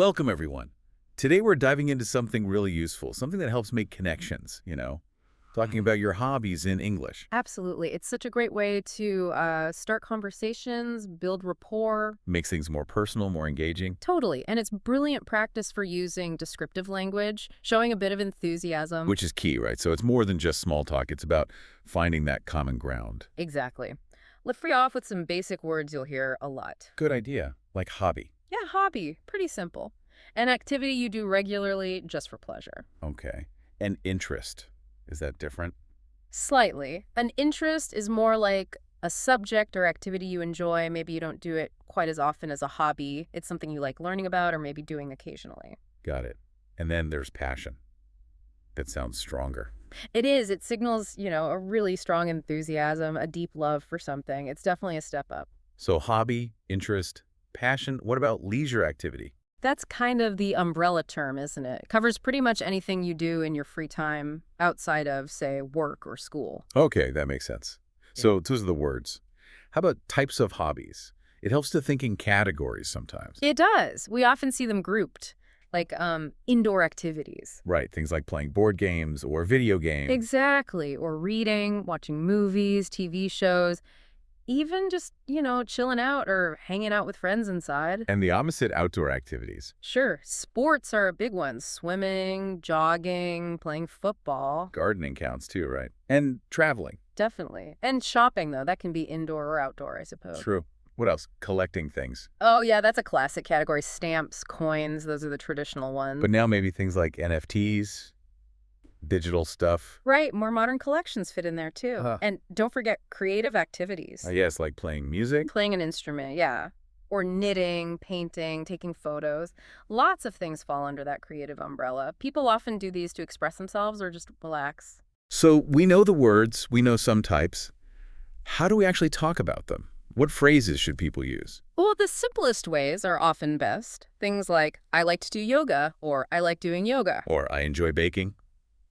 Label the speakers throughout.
Speaker 1: Welcome, everyone. Today we're diving into something really useful, something that helps make connections, talking about your hobbies in English.
Speaker 2: Absolutely. It's such a great way to start conversations, build rapport.
Speaker 1: Makes things more personal, more engaging.
Speaker 2: Totally. And it's brilliant practice for using descriptive language, showing a bit of enthusiasm.
Speaker 1: Which is key, right? So it's more than just small talk. It's about finding that common ground.
Speaker 2: Exactly. Let's free off with some basic words you'll hear a lot.
Speaker 1: Good idea. Like hobby.
Speaker 2: Yeah, hobby. Pretty simple. An activity you do regularly just for pleasure.
Speaker 1: Okay. And interest. Is that different?
Speaker 2: Slightly. An interest is more like a subject or activity you enjoy. Maybe you don't do it quite as often as a hobby. It's something you like learning about or maybe doing occasionally.
Speaker 1: Got it. And then there's passion. That sounds stronger.
Speaker 2: It is. It signals, a really strong enthusiasm, a deep love for something. It's definitely a step up.
Speaker 1: So hobby, interest, passion. What about leisure activity?
Speaker 2: That's kind of the umbrella term, isn't it? It covers pretty much anything you do in your free time outside of, say, work or school.
Speaker 1: Okay, that makes sense. So those are the words. How about types of hobbies? It helps to think in categories sometimes.
Speaker 2: It does. We often see them grouped, like indoor activities.
Speaker 1: Right, things like playing board games or video games.
Speaker 2: Exactly. Or reading, watching movies, TV shows, even just, chilling out or hanging out with friends inside.
Speaker 1: And the opposite, outdoor activities.
Speaker 2: Sure, sports are a big one. Swimming, jogging, playing football.
Speaker 1: Gardening counts too, right? And traveling.
Speaker 2: Definitely. And shopping, though, that can be indoor or outdoor, I suppose.
Speaker 1: True. What else? Collecting things.
Speaker 2: Oh, yeah, that's a classic category. Stamps, coins, those are the traditional ones.
Speaker 1: But now maybe things like NFTs, digital stuff.
Speaker 2: Right, more modern collections fit in there, too.
Speaker 1: Huh.
Speaker 2: And don't forget creative activities.
Speaker 1: Yes, like playing music.
Speaker 2: Playing an instrument, yeah. Or knitting, painting, taking photos. Lots of things fall under that creative umbrella. People often do these to express themselves or just relax.
Speaker 1: So we know the words, we know some types. How do we actually talk about them? What phrases should people use?
Speaker 2: Well, the simplest ways are often best. Things like, I like to do yoga, or I like doing yoga.
Speaker 1: Or I enjoy baking.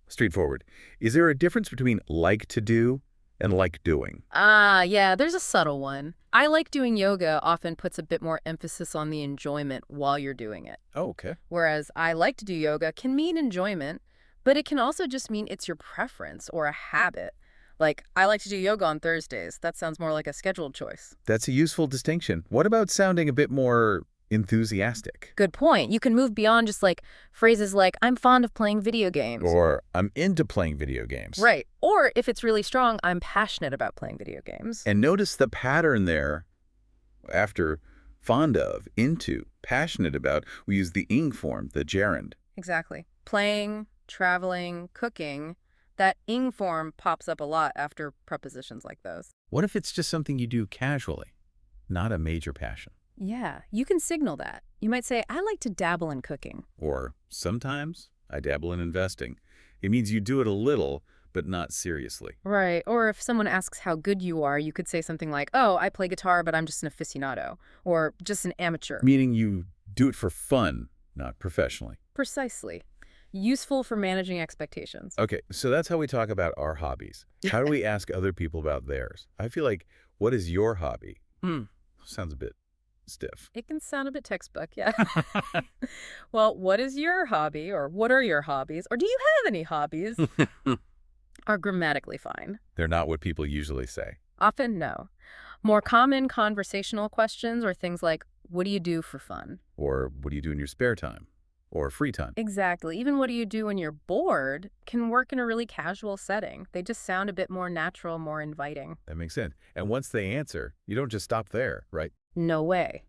Speaker 1: Straightforward. Is there a difference between like to do and like doing?
Speaker 2: Yeah, there's a subtle one. I like doing yoga often puts a bit more emphasis on the enjoyment while you're doing it.
Speaker 1: Oh, okay.
Speaker 2: Whereas I like to do yoga can mean enjoyment, but it can also just mean it's your preference or a habit. Like, I like to do yoga on Thursdays. That sounds more like a scheduled choice.
Speaker 1: That's a useful distinction. What about sounding a bit more enthusiastic?
Speaker 2: Good point. You can move beyond just like phrases like, I'm fond of playing video games.
Speaker 1: Or I'm into playing video games.
Speaker 2: Right. Or if it's really strong, I'm passionate about playing video games.
Speaker 1: And notice the pattern there. After fond of, into, passionate about, we use the ing form, the gerund.
Speaker 2: Exactly. Playing, traveling, cooking. That ing form pops up a lot after prepositions like those.
Speaker 1: What if it's just something you do casually, not a major passion?
Speaker 2: Yeah, you can signal that. You might say, I like to dabble in cooking.
Speaker 1: Or sometimes I dabble in investing. It means you do it a little, but not seriously.
Speaker 2: Right. Or if someone asks how good you are, you could say something like, oh, I play guitar, but I'm just an aficionado. Or just an amateur.
Speaker 1: Meaning you do it for fun, not professionally.
Speaker 2: Precisely. Useful for managing expectations.
Speaker 1: Okay, so that's how we talk about our hobbies. How do we ask other people about theirs? I feel like, what is your hobby? Sounds a bit stiff.
Speaker 2: It can sound a bit textbook, yeah. Well, what is your hobby, or what are your hobbies, or do you have any hobbies, are grammatically fine.
Speaker 1: They're not what people usually say.
Speaker 2: Often, no. More common conversational questions are things like, what do you do for fun?
Speaker 1: Or what do you do in your spare time? Or free time?
Speaker 2: Exactly. Even what do you do when you're bored can work in a really casual setting. They just sound a bit more natural, more inviting.
Speaker 1: That makes sense. And once they answer, you don't just stop there, right?
Speaker 2: No way.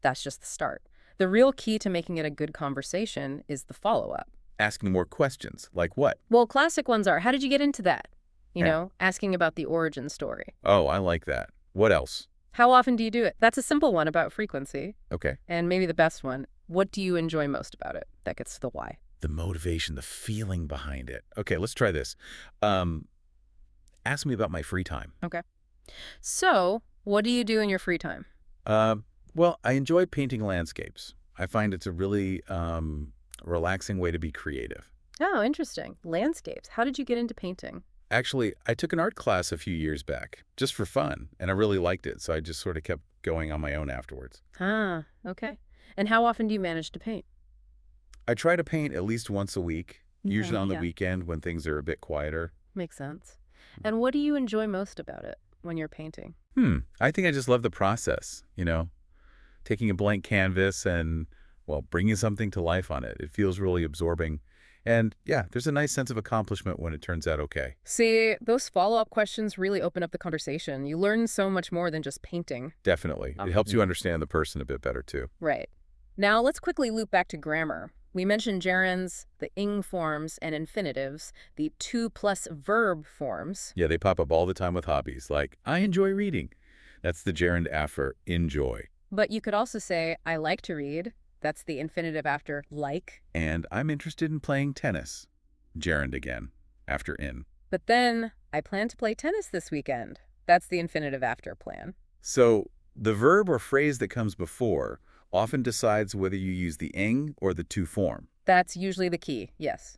Speaker 2: That's just the start. The real key to making it a good conversation is the follow-up.
Speaker 1: Asking more questions, like what?
Speaker 2: Well, classic ones are, how did you get into that?
Speaker 1: Yeah.
Speaker 2: Asking about the origin story.
Speaker 1: Oh, I like that. What else?
Speaker 2: How often do you do it? That's a simple one about frequency.
Speaker 1: Okay.
Speaker 2: And maybe the best one, what do you enjoy most about it? That gets to the why.
Speaker 1: The motivation, the feeling behind it. Okay, let's try this. Ask me about my free time.
Speaker 2: Okay. So, what do you do in your free time?
Speaker 1: Well, I enjoy painting landscapes. I find it's a really relaxing way to be creative.
Speaker 2: Oh, interesting. Landscapes. How did you get into painting?
Speaker 1: Actually, I took an art class a few years back, just for fun, and I really liked it, so I just sort of kept going on my own afterwards.
Speaker 2: Ah, okay. And how often do you manage to paint?
Speaker 1: I try to paint at least once a week, usually
Speaker 2: Okay,
Speaker 1: on the
Speaker 2: yeah.
Speaker 1: weekend when things are a bit quieter.
Speaker 2: Makes sense. And what do you enjoy most about it when you're painting?
Speaker 1: I think I just love the process, taking a blank canvas and, well, bringing something to life on it. It feels really absorbing. And yeah, there's a nice sense of accomplishment when it turns out okay.
Speaker 2: See, those follow-up questions really open up the conversation. You learn so much more than just painting.
Speaker 1: Definitely. It helps you understand the person a bit better, too.
Speaker 2: Right. Now let's quickly loop back to grammar. We mentioned gerunds, the ing forms and infinitives, the to plus verb forms.
Speaker 1: Yeah, they pop up all the time with hobbies, like, I enjoy reading. That's the gerund after enjoy.
Speaker 2: But you could also say, I like to read. That's the infinitive after like.
Speaker 1: And I'm interested in playing tennis. Gerund again, after in.
Speaker 2: But then, I plan to play tennis this weekend. That's the infinitive after plan.
Speaker 1: So the verb or phrase that comes before often decides whether you use the ing or the to form.
Speaker 2: That's usually the key, yes.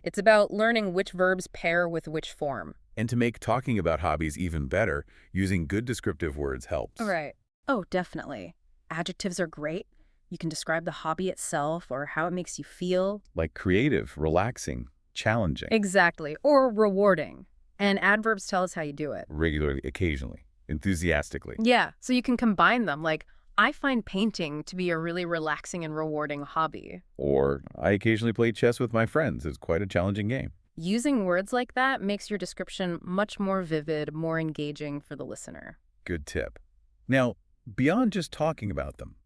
Speaker 2: It's about learning which verbs pair with which form.
Speaker 1: And to make talking about hobbies even better, using good descriptive words helps.
Speaker 2: Right. Oh, definitely. Adjectives are great. You can describe the hobby itself or how it makes you feel.
Speaker 1: Like creative, relaxing, challenging.
Speaker 2: Exactly. Or rewarding. And adverbs tell us how you do it.
Speaker 1: Regularly, occasionally, enthusiastically.
Speaker 2: Yeah, so you can combine them. Like, I find painting to be a really relaxing and rewarding hobby.
Speaker 1: Or I occasionally play chess with my friends. It's quite a challenging game.
Speaker 2: Using words like that makes your description much more vivid, more engaging for the listener.
Speaker 1: Good tip. Now, beyond just talking about them,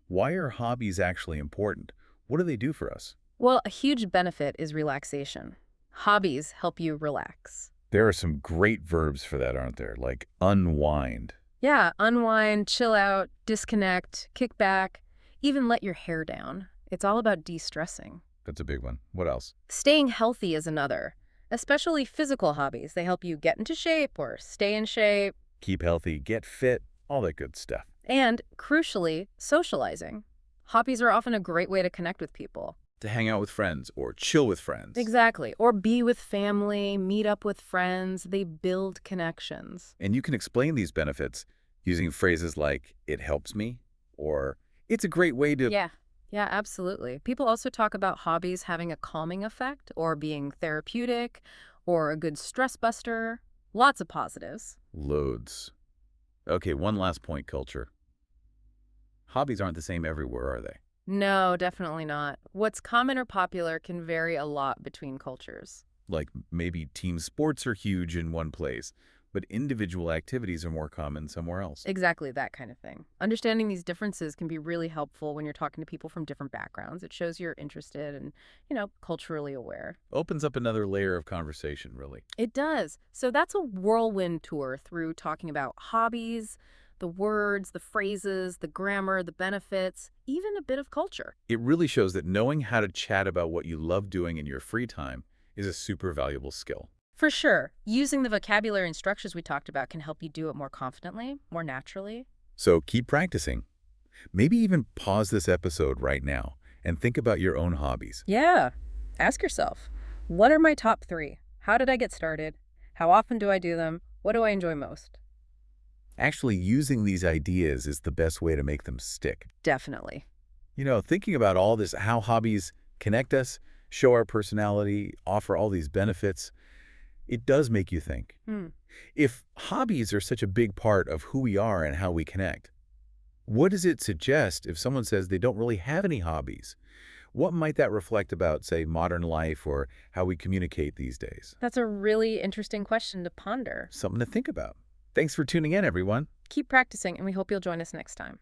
Speaker 1: why are hobbies actually important? What do they do for us?
Speaker 2: Well, a huge benefit is relaxation. Hobbies help you relax.
Speaker 1: There are some great verbs for that, aren't there? Like unwind.
Speaker 2: Yeah, unwind, chill out, disconnect, kick back, even let your hair down. It's all about de-stressing.
Speaker 1: That's a big one. What else?
Speaker 2: Staying healthy is another, especially physical hobbies. They help you get into shape or stay in shape.
Speaker 1: Keep healthy, get fit, all that good stuff.
Speaker 2: And, crucially, socializing. Hobbies are often a great way to connect with people.
Speaker 1: To hang out with friends or chill with friends.
Speaker 2: Exactly. Or be with family, meet up with friends. They build connections.
Speaker 1: And you can explain these benefits using phrases like, it helps me, or it's a great way to...
Speaker 2: Yeah, absolutely. People also talk about hobbies having a calming effect or being therapeutic or a good stress buster. Lots of positives.
Speaker 1: Loads. Okay, one last point, culture. Hobbies aren't the same everywhere, are they?
Speaker 2: No, definitely not. What's common or popular can vary a lot between cultures.
Speaker 1: Like maybe team sports are huge in one place, but individual activities are more common somewhere else.
Speaker 2: Exactly, that kind of thing. Understanding these differences can be really helpful when you're talking to people from different backgrounds. It shows you're interested and, culturally aware.
Speaker 1: Opens up another layer of conversation, really.
Speaker 2: It does. So that's a whirlwind tour through talking about hobbies, the words, the phrases, the grammar, the benefits, even a bit of culture.
Speaker 1: It really shows that knowing how to chat about what you love doing in your free time is a super valuable skill.
Speaker 2: For sure. Using the vocabulary and structures we talked about can help you do it more confidently, more naturally.
Speaker 1: So keep practicing. Maybe even pause this episode right now and think about your own hobbies.
Speaker 2: Yeah. Ask yourself, what are my top 3? How did I get started? How often do I do them? What do I enjoy most?
Speaker 1: Actually, using these ideas is the best way to make them stick.
Speaker 2: Definitely.
Speaker 1: Thinking about all this, how hobbies connect us, show our personality, offer all these benefits, it does make you think. If hobbies are such a big part of who we are and how we connect, what does it suggest if someone says they don't really have any hobbies? What might that reflect about, say, modern life or how we communicate these days?
Speaker 2: That's a really interesting question to ponder.
Speaker 1: Something to think about. Thanks for tuning in, everyone.
Speaker 2: Keep practicing, and we hope you'll join us next time.